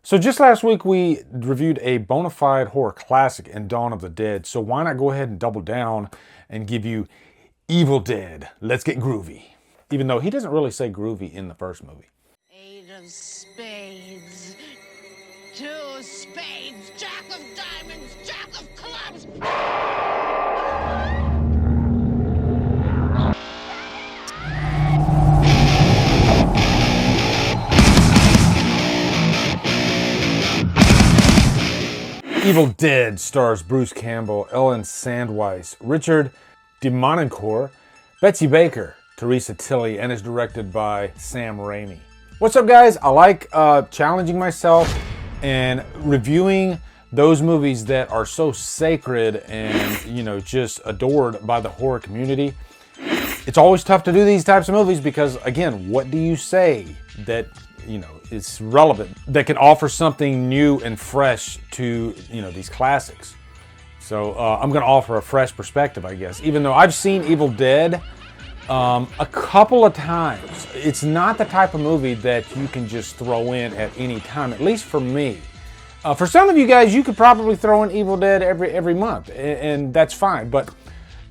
So just last week we reviewed a bona fide horror classic in Dawn of the Dead. So why not go ahead and double down and give you Evil Dead. Let's get groovy. Even though he doesn't really say groovy in the first movie. 8 of spades. 2 spades. Jack of diamonds. Jack of clubs. Evil Dead stars Bruce Campbell, Ellen Sandweiss, Richard DeMonacour, Betsy Baker, Teresa Tilley, and is directed by Sam Raimi. What's up, guys? I like challenging myself and reviewing those movies that are so sacred and, you know, just adored by the horror community. It's always tough to do these types of movies because, again, what do you say that, you know, is relevant, that can offer something new and fresh to, you know, these classics? So I'm going to offer a fresh perspective, I guess. Even though I've seen Evil Dead a couple of times, it's not the type of movie that you can just throw in at any time, at least for me. For some of you guys, you could probably throw in Evil Dead every month, and that's fine. But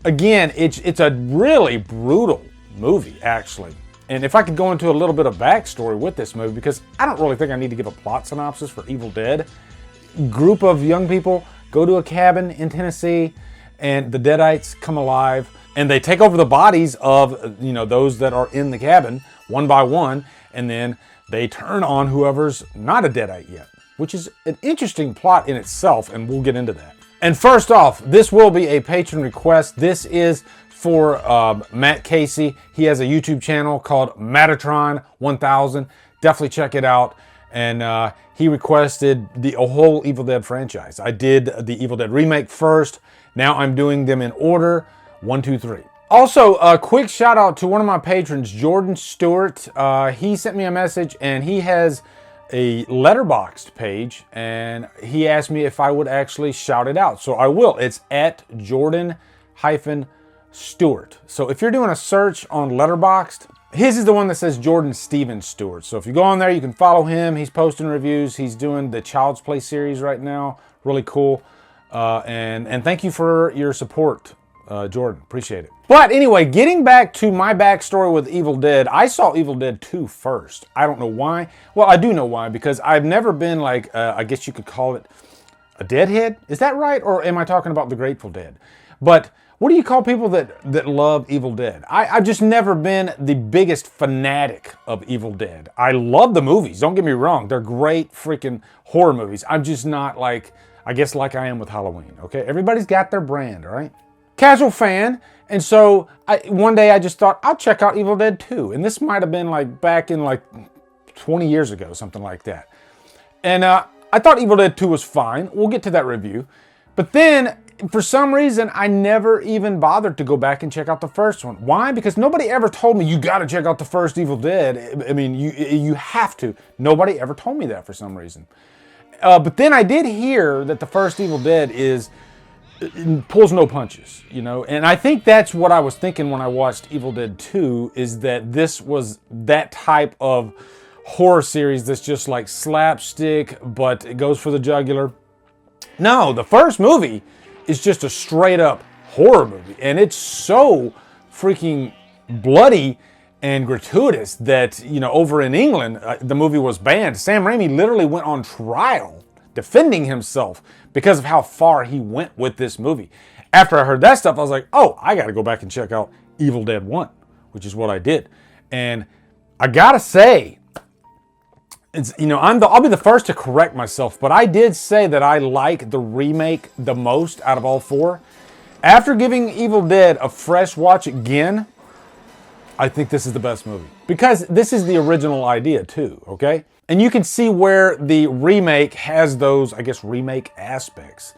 again, it's a really brutal movie, actually. And if I could go into a little bit of backstory with this movie, because I don't really think I need to give a plot synopsis for Evil Dead. Group of young people go to a cabin in Tennessee, and the deadites come alive, and they take over the bodies of, you know, those that are in the cabin one by one, and then they turn on whoever's not a deadite yet, which is an interesting plot in itself, and we'll get into that. And first off, this will be a patron request. This is for Matt Casey. He has a YouTube channel called Mattertron 1000. Definitely check it out. And he requested the whole Evil Dead franchise. I did the Evil Dead remake first. Now I'm doing them in order, 1, 2, 3. Also, a quick shout out to one of my patrons, Jordan Stewart. He sent me a message and he has a Letterboxd page, and he asked me if I would actually shout it out. So I will. It's at Jordan-Stewart. So if you're doing a search on Letterboxd, his is the one that says Jordan Steven Stewart. So if you go on there, you can follow him. He's posting reviews. He's doing the Child's Play series right now. Really cool. And thank you for your support, Jordan. Appreciate it. But anyway, getting back to my backstory with Evil Dead, I saw Evil Dead 2 first. I don't know why. Well, I do know why, because I've never been like, I guess you could call it a deadhead. Is that right? Or am I talking about the Grateful Dead? But what do you call people that love Evil Dead? I've just never been the biggest fanatic of Evil Dead. I love the movies, don't get me wrong. They're great freaking horror movies. I'm just not like, I guess like I am with Halloween, okay? Everybody's got their brand, all right? Casual fan, and so one day I just thought, I'll check out Evil Dead 2. And this might have been like back in like 20 years ago, something like that. And I thought Evil Dead 2 was fine. We'll get to that review. But then, for some reason, I never even bothered to go back and check out the first one. Why? Because nobody ever told me, you gotta check out the first Evil Dead. I mean, you have to. Nobody ever told me that for some reason. But then I did hear that the first Evil Dead pulls no punches, you know? And I think that's what I was thinking when I watched Evil Dead 2, is that this was that type of horror series that's just like slapstick, but it goes for the jugular. No, the first movie is just a straight up horror movie. And it's so freaking bloody and gratuitous that, you know, over in England, the movie was banned. Sam Raimi literally went on trial defending himself because of how far he went with this movie. After I heard that stuff, I was like, oh, I got to go back and check out Evil Dead 1, which is what I did. And I got to say, it's, you know, I'll be the first to correct myself, but I did say that I like the remake the most out of all 4. After giving Evil Dead a fresh watch again, I think this is the best movie. Because this is the original idea too, okay? And you can see where the remake has those, I guess, remake aspects,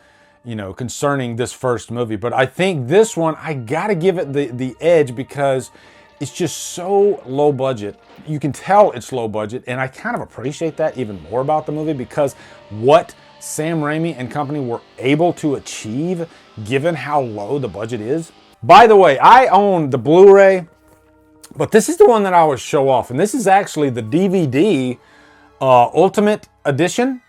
you know, concerning this first movie. But I think this one, I gotta give it the edge because it's just so low budget. You can tell it's low budget, and I kind of appreciate that even more about the movie because what Sam Raimi and company were able to achieve given how low the budget is. By the way, I own the Blu-ray, but this is the one that I always show off, and this is actually the DVD Ultimate Edition.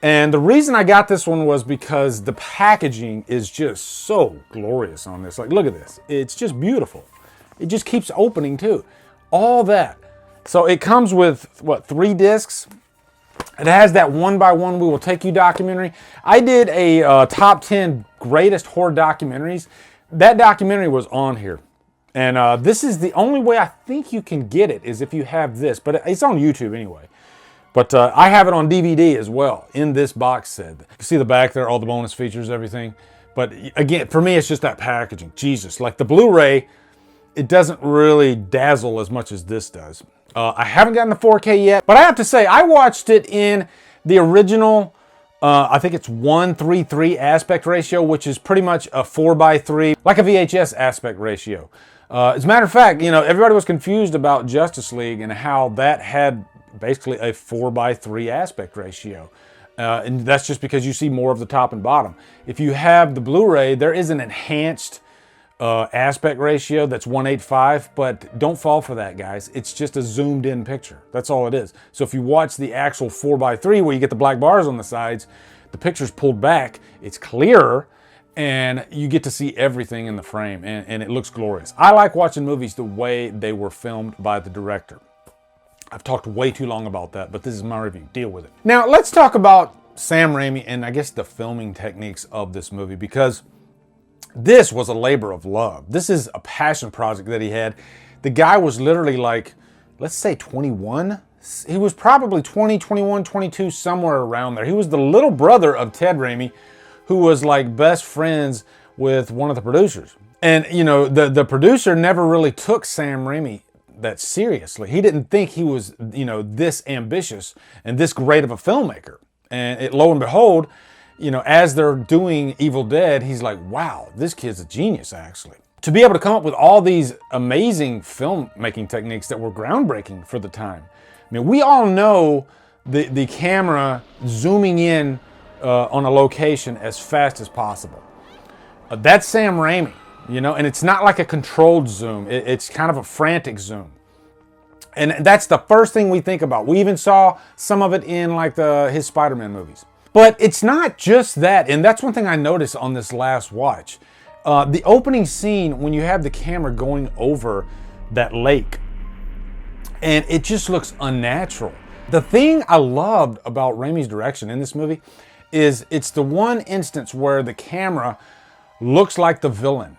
And the reason I got this one was because the packaging is just so glorious on this. Like, look at this. It's just beautiful. It just keeps opening too. All that. So it comes with, what, 3 discs? It has that 1x1 We Will Take You documentary. I did a top 10 greatest horror documentaries. That documentary was on here. And this is the only way I think you can get it is if you have this. But it's on YouTube anyway. But I have it on DVD as well in this box set. You can see the back there, all the bonus features, everything. But again, for me, it's just that packaging. Jesus, like the Blu-ray, it doesn't really dazzle as much as this does. I haven't gotten the 4K yet, but I have to say, I watched it in the original, I think it's 1:3:3 aspect ratio, which is pretty much a 4:3, like a VHS aspect ratio. As a matter of fact, you know, everybody was confused about Justice League and how that had basically a 4:3 aspect ratio. And that's just because you see more of the top and bottom. If you have the Blu-ray, there is an enhanced aspect ratio that's 1:8:5, but don't fall for that, guys. It's just a zoomed in picture. That's all it is. So if you watch the actual 4:3 where you get the black bars on the sides, the picture's pulled back, it's clearer, and you get to see everything in the frame, and it looks glorious. I like watching movies the way they were filmed by the director. I've talked way too long about that, but this is my review. Deal with it. Now, let's talk about Sam Raimi and I guess the filming techniques of this movie, because this was a labor of love. This is a passion project that he had. The guy was literally like, let's say 21. He was probably 20, 21, 22, somewhere around there. He was the little brother of Ted Raimi, who was like best friends with one of the producers. And, you know, the producer never really took Sam Raimi that seriously. He didn't think he was, you know, this ambitious and this great of a filmmaker. And lo and behold, you know, as they're doing Evil Dead, he's like, wow, this kid's a genius, actually. To be able to come up with all these amazing filmmaking techniques that were groundbreaking for the time. I mean, we all know the camera zooming in on a location as fast as possible. That's Sam Raimi. You know, and it's not like a controlled zoom. It's kind of a frantic zoom. And that's the first thing we think about. We even saw some of it in like his Spider-Man movies. But it's not just that. And that's one thing I noticed on this last watch. The opening scene, when you have the camera going over that lake, and it just looks unnatural. The thing I loved about Raimi's direction in this movie is it's the one instance where the camera looks like the villain.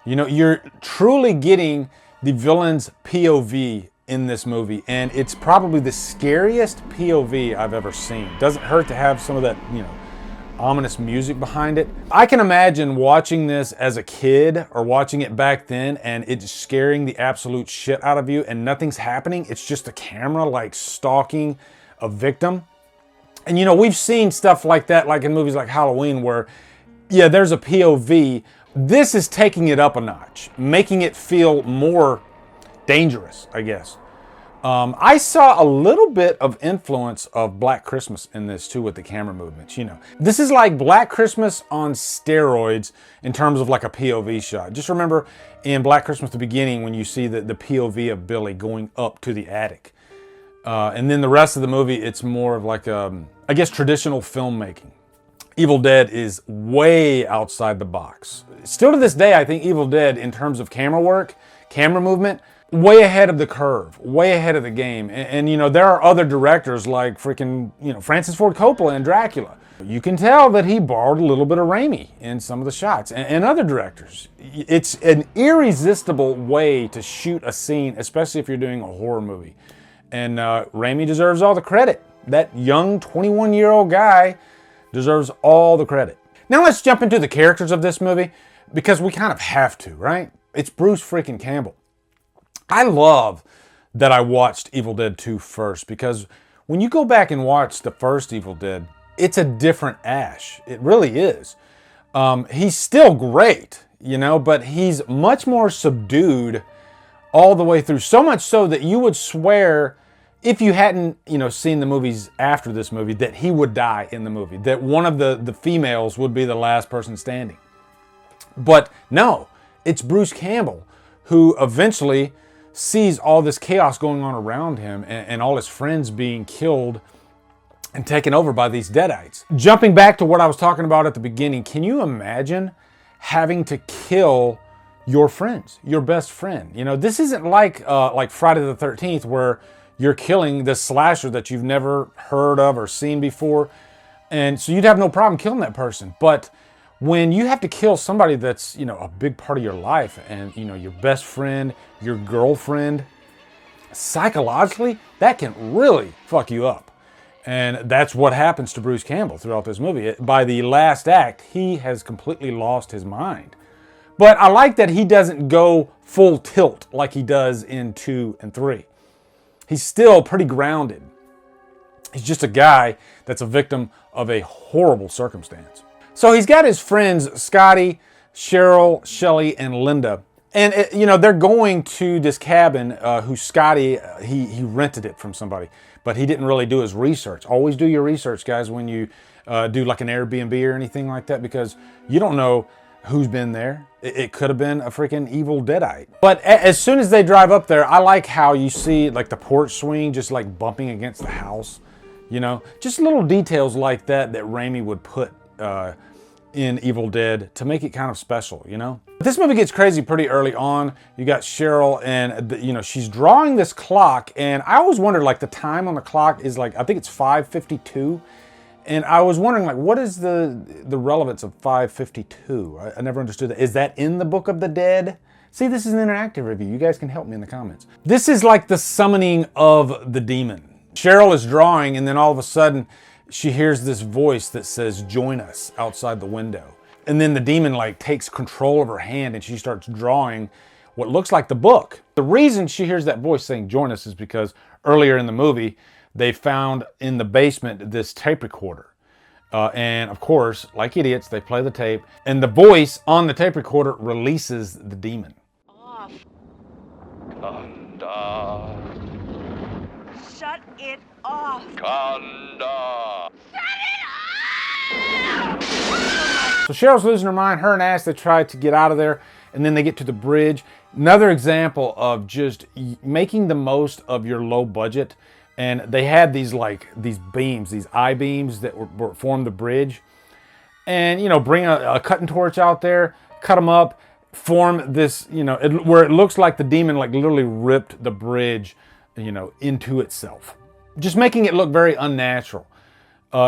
You know, you're truly getting the villain's POV in this movie, and it's probably the scariest POV I've ever seen. Doesn't hurt to have some of that, you know, ominous music behind it. I can imagine watching this as a kid or watching it back then and it's scaring the absolute shit out of you and nothing's happening. It's just the camera like stalking a victim. And you know, we've seen stuff like that, like in movies like Halloween, where, yeah, there's a POV. This is taking it up a notch, making it feel more dangerous, I guess. I saw a little bit of influence of Black Christmas in this too with the camera movements, you know. This is like Black Christmas on steroids in terms of like a POV shot. Just remember in Black Christmas, the beginning, when you see the POV of Billy going up to the attic. And then the rest of the movie, it's more of like, I guess, traditional filmmaking. Evil Dead is way outside the box. Still to this day, I think Evil Dead, in terms of camera work, camera movement, way ahead of the curve, way ahead of the game. And you know, there are other directors like freaking, you know, Francis Ford Coppola and Dracula. You can tell that he borrowed a little bit of Raimi in some of the shots, and other directors. It's an irresistible way to shoot a scene, especially if you're doing a horror movie. And Raimi deserves all the credit. That young 21-year-old guy deserves all the credit. Now let's jump into the characters of this movie, because we kind of have to, right? It's Bruce freaking Campbell. I love that I watched Evil Dead 2 first, because when you go back and watch the first Evil Dead, it's a different Ash. It really is. He's still great, you know, but he's much more subdued all the way through. So much so that you would swear, if you hadn't, you know, seen the movies after this movie, that he would die in the movie, that one of the females would be the last person standing. But no, it's Bruce Campbell who eventually sees all this chaos going on around him and all his friends being killed and taken over by these deadites. Jumping back to what I was talking about at the beginning, can you imagine having to kill your friends, your best friend? You know, this isn't like Friday the 13th where you're killing this slasher that you've never heard of or seen before. And so you'd have no problem killing that person. But when you have to kill somebody that's, you know, a big part of your life and, you know, your best friend, your girlfriend, psychologically, that can really fuck you up. And that's what happens to Bruce Campbell throughout this movie. By the last act, he has completely lost his mind. But I like that he doesn't go full tilt like he does in 2 and 3. He's still pretty grounded. He's just a guy that's a victim of a horrible circumstance. So he's got his friends, Scotty, Cheryl, Shelley, and Linda. And, you know, they're going to this cabin who Scotty, he rented it from somebody. But he didn't really do his research. Always do your research, guys, when you do like an Airbnb or anything like that, because you don't know who's been there. It could have been a freaking evil deadite. But as soon as they drive up there, I like how you see like the porch swing just like bumping against the house. You know, just little details like that Raimi would put in Evil Dead to make it kind of special, you know? This movie gets crazy pretty early on. You got Cheryl and, you know, she's drawing this clock, and I always wondered, like, the time on the clock is like, I think it's 5:52. And I was wondering, like, what is the relevance of 5:52? I never understood that. Is that in the Book of the Dead? See, this is an interactive review. You guys can help me in the comments. This is like the summoning of the demon. Cheryl is drawing, and then all of a sudden, she hears this voice that says, "Join us," outside the window. And then the demon like takes control of her hand and she starts drawing what looks like the book. The reason she hears that voice saying "join us" is because earlier in the movie, they found in the basement this tape recorder. And of course, like idiots, they play the tape and the voice on the tape recorder releases the demon. Off. Kanda. Shut it off. Kanda. So Cheryl's losing her mind. Her and Ash, they try to get out of there, and then they get to the bridge. Another example of just making the most of your low budget. And they had these beams, these I-beams that formed the bridge. And, you know, bring a cutting torch out there, cut them up, form this, you know, where it looks like the demon like literally ripped the bridge, you know, into itself. Just making it look very unnatural.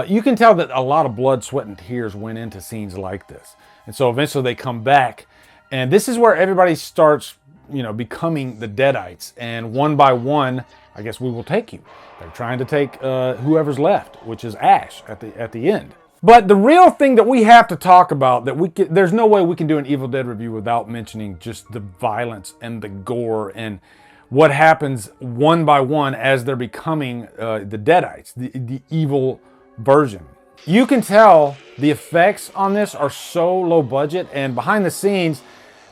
You can tell that a lot of blood, sweat, and tears went into scenes like this. And so eventually they come back. And this is where everybody starts, you know, becoming the deadites. And one by one, I guess we will take you. They're trying to take whoever's left, which is Ash at the end. But the real thing that we have to talk about, there's no way we can do an Evil Dead review without mentioning just the violence and the gore and what happens one by one as they're becoming the deadites, the evil version. You can tell the effects on this are so low budget, and behind the scenes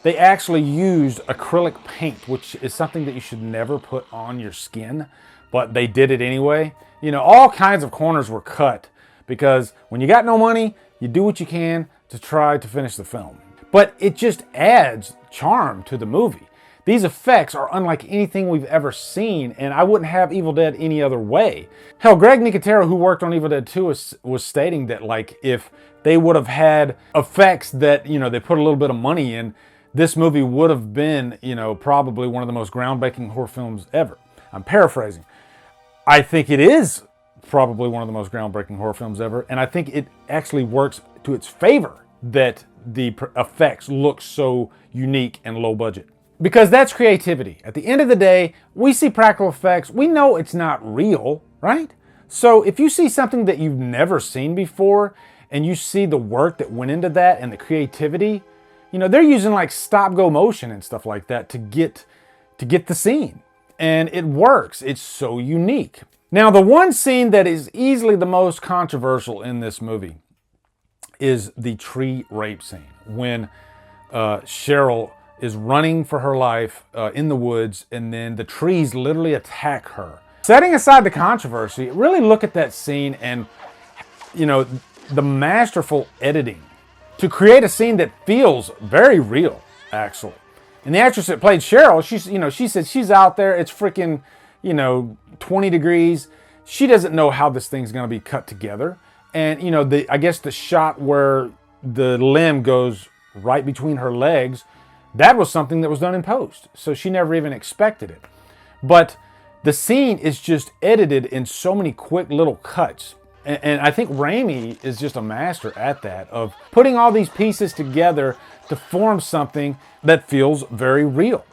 they actually used acrylic paint, which is something that you should never put on your skin, but they did it anyway. You know, all kinds of corners were cut because when you got no money, you do what you can to try to finish the film. But it just adds charm to the movie. These effects are unlike anything we've ever seen, and I wouldn't have Evil Dead any other way. Hell, Greg Nicotero, who worked on Evil Dead 2, was stating that, like, if they would have had effects that, you know, they put a little bit of money in, this movie would have been, you know, probably one of the most groundbreaking horror films ever. I'm paraphrasing. I think it is probably one of the most groundbreaking horror films ever, and I think it actually works to its favor that the effects look so unique and low budget. Because that's creativity. At the end of the day, we see practical effects. We know it's not real, right? So if you see something that you've never seen before and you see the work that went into that and the creativity, you know, they're using like stop-go motion and stuff like that to get the scene. And it works. It's so unique. Now, the one scene that is easily the most controversial in this movie is the tree rape scene. When Cheryl is running for her life in the woods, and then the trees literally attack her. Setting aside the controversy, really look at that scene and, you know, the masterful editing to create a scene that feels very real, actually. And the actress that played Cheryl, she said she's out there. It's freaking, 20 degrees. She doesn't know how this thing's going to be cut together. And, I guess the shot where the limb goes right between her legs, that was something that was done in post. So she never even expected it. But the scene is just edited in so many quick little cuts. And I think Raimi is just a master at that, of putting all these pieces together to form something that feels very real,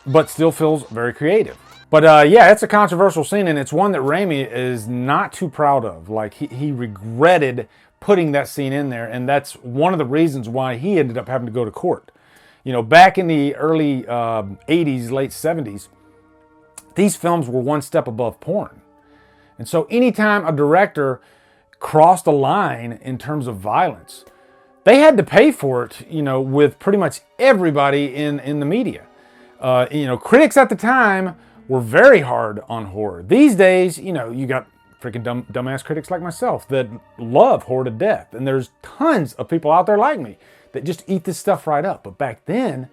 but still feels very creative. But yeah, it's a controversial scene, and it's one that Raimi is not too proud of. Like, he regretted putting that scene in there, and that's one of the reasons why he ended up having to go to court. Back in the early 80s, late 70s, these films were one step above porn. And so anytime a director crossed a line in terms of violence, they had to pay for it, with pretty much everybody in the media. Critics at the time were very hard on horror. These days, you got freaking dumbass critics like myself that love horror to death. And there's tons of people out there like me that just eat this stuff right up. But back then,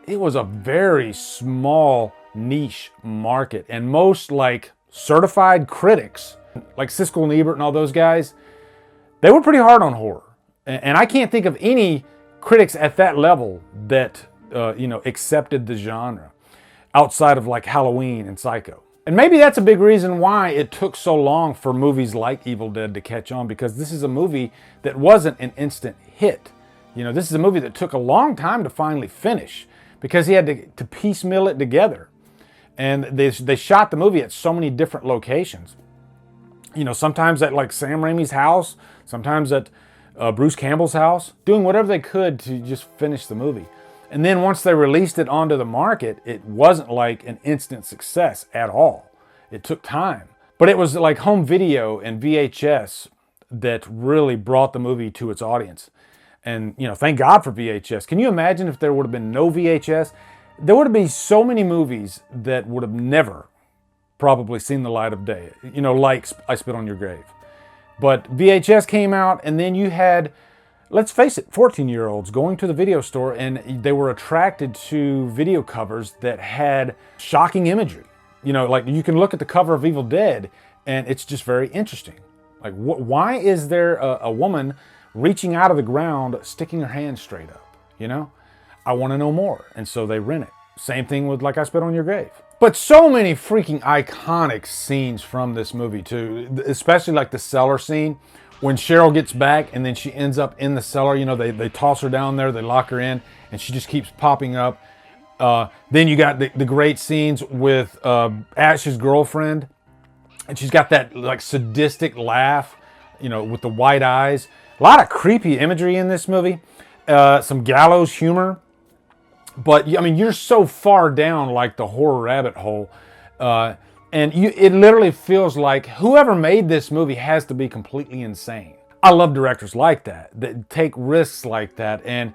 it was a very small niche market. And most certified critics, like Siskel and Ebert and all those guys, they were pretty hard on horror. And I can't think of any critics at that level that, accepted the genre outside of Halloween and Psycho. And maybe that's a big reason why it took so long for movies like Evil Dead to catch on, because this is a movie that wasn't an instant hit. This is a movie that took a long time to finally finish because he had to piecemeal it together. And they shot the movie at so many different locations. Sometimes at Sam Raimi's house, sometimes at Bruce Campbell's house, doing whatever they could to just finish the movie. And then once they released it onto the market, it wasn't an instant success at all. It took time. But it was home video and VHS that really brought the movie to its audience. And, thank God for VHS. Can you imagine if there would have been no VHS? There would have been so many movies that would have never probably seen the light of day. Like I Spit on Your Grave. But VHS came out, and then you had, let's face it, 14-year-olds going to the video store, and they were attracted to video covers that had shocking imagery. You can look at the cover of Evil Dead, and it's just very interesting. Why is there a woman reaching out of the ground, sticking her hand straight up? I want to know more. And so they rent it. Same thing with Like I Spit on Your Grave. But so many freaking iconic scenes from this movie too, especially the cellar scene when Cheryl gets back and then she ends up in the cellar. They toss her down there, they lock her in, and she just keeps popping up. Then you got the great scenes with Ash's girlfriend, and she's got that sadistic laugh, with the white eyes. A lot of creepy imagery in this movie. Some gallows humor. But, you're so far down the horror rabbit hole. And it literally feels like whoever made this movie has to be completely insane. I love directors like that take risks like that. And,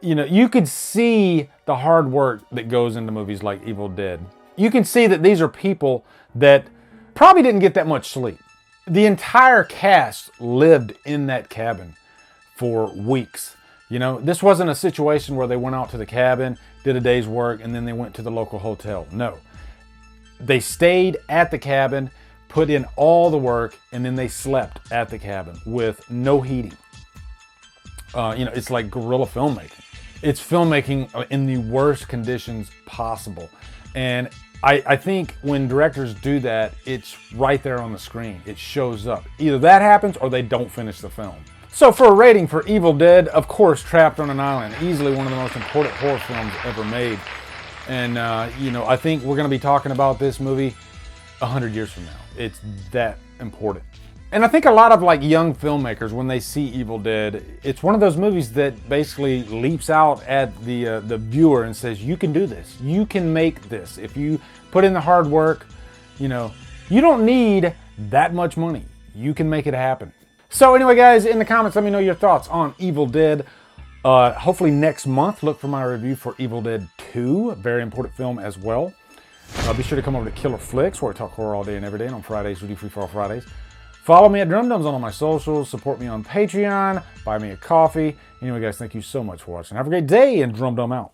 you could see the hard work that goes into movies like Evil Dead. You can see that these are people that probably didn't get that much sleep. The entire cast lived in that cabin for weeks. This wasn't a situation where they went out to the cabin, did a day's work, and then they went to the local hotel. No. They stayed at the cabin, put in all the work, and then they slept at the cabin with no heating. It's like guerrilla filmmaking. It's filmmaking in the worst conditions possible. And I think when directors do that, it's right there on the screen. It shows up. Either that happens or they don't finish the film. So for a rating for Evil Dead, of course, Trapped on an Island, easily one of the most important horror films ever made. And, I think we're going to be talking about this movie 100 years from now. It's that important. And I think a lot of young filmmakers, when they see Evil Dead, it's one of those movies that basically leaps out at the viewer and says, you can do this. You can make this. If you put in the hard work, you don't need that much money. You can make it happen. So anyway, guys, in the comments, let me know your thoughts on Evil Dead. Hopefully next month, look for my review for Evil Dead 2, a very important film as well. Be sure to come over to Killer Flicks, where I talk horror all day and every day, and on Fridays we do Free For All Fridays. Follow me at Drumdums on all my socials, support me on Patreon, buy me a coffee. Anyway, guys, thank you so much for watching. Have a great day, and Drumdum out.